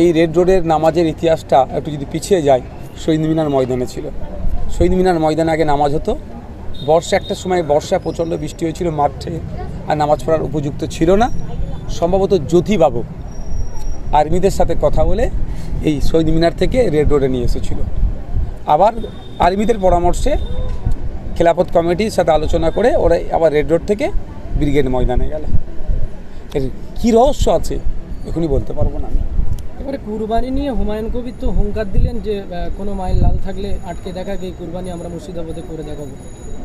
এই রেড রোডের নামাজের ইতিহাসটা একটু যদি পিছিয়ে যায়, শহীদ মিনার ময়দানে ছিল। শহীদ মিনার ময়দানে আগে নামাজ হতো। বর্ষা একটা সময় বর্ষায় প্রচণ্ড বৃষ্টি হয়েছিল, মাঠে আর নামাজ পড়ার উপযুক্ত ছিল না। সম্ভবত জ্যোতিবাবু আর্মিদের সাথে কথা বলে এই শহীদ মিনার থেকে রেড রোডে নিয়ে এসেছিল। আবার আর্মিদের পরামর্শে খেলাফত কমিটির সাথে আলোচনা করে ওরা আবার রেড রোড থেকে ব্রিগেড ময়দানে গেল। এর কী রহস্য আছে এখনই বলতে পারবো না আমি। এবারে কুরবানি নিয়ে হুমায়ুন কবির তো হুঙ্কার দিলেন যে কোনো মাইল লাল থাকলে আটকে দেখাকে এই কুরবানি আমরা মুর্শিদাবাদে করে দেখাবো।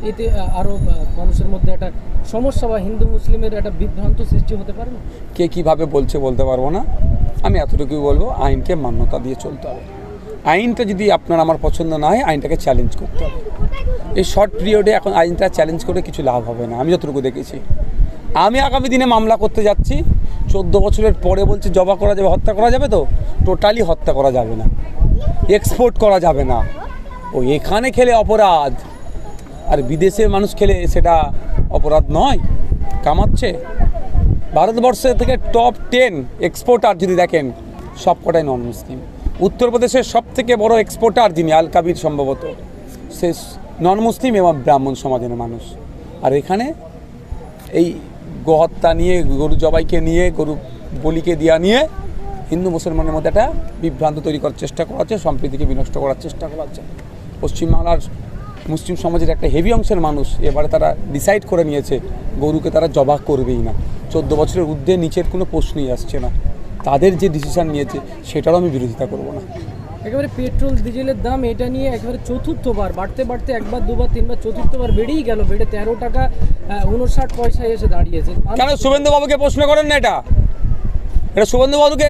এতে আরও মানুষের মধ্যে একটা সমস্যা বা হিন্দু মুসলিমের একটা বিভ্রান্ত সৃষ্টি হতে পারে না। কে কীভাবে বলছে বলতে পারবো না, আমি এতটুকুই বলবো আইনকে মান্যতা দিয়ে চলতে হবে। আইনটা যদি আপনার আমার পছন্দ না হয় আইনটাকে চ্যালেঞ্জ করতে হবে। এই শর্ট পিরিয়ডে এখন আইনটা চ্যালেঞ্জ করে কিছু লাভ হবে না, আমি যতটুকু দেখেছি। আমি আগামী দিনে মামলা করতে যাচ্ছি, 14 বছরের পরে বলছে জবা করা যাবে, হত্যা করা যাবে, তো টোটালি হত্যা করা যাবে না, এক্সপোর্ট করা যাবে না। ওই এখানে খেলে অপরাধ, আর বিদেশের মানুষ খেলে সেটা অপরাধ নয়, কামাচ্ছে। ভারতবর্ষে থেকে টপ 10 এক্সপোর্টার যদি দেখেন সব কটাই নন মুসলিম। উত্তরপ্রদেশের সব থেকে বড় এক্সপোর্টার যিনি আল কাবির সম্ভবত, সে নন মুসলিম এবং ব্রাহ্মণ সমাজের মানুষ। আর এখানে এই গোহত্যা নিয়ে, গরু জবাইকে নিয়ে, গরু বলিকে দেওয়া নিয়ে হিন্দু মুসলমানের মধ্যে একটা বিভ্রান্ত তৈরি করার চেষ্টা করা হচ্ছে, সম্প্রীতিকে বিনষ্ট করার চেষ্টা করা হচ্ছে। পশ্চিমবাংলার মুসলিম সমাজের একটা হেভি অংশের মানুষ এবারে তারা ডিসাইড করে নিয়েছে গরুকে তারা জবাই করবেই না। 14 বছরের ঊর্ধ্বে নিচের কোনো প্রশ্নই আসছে না। তাদের যে ডিসিশান নিয়েছে সেটারও আমি বিরোধিতা করব না। একেবারে পেট্রোল ডিজেলের দাম এটা নিয়ে একেবারে চতুর্থবার বাড়তে বাড়তে একবার দুবার তিনবার চতুর্থবার বেড়েই গেল, বেড়ে 13 টাকা 59 পয়সায় এসে দাঁড়িয়েছে। কেন শুভেন্দুবাবুকে প্রশ্ন করেন না? এটা শুভেন্দুবাবুকে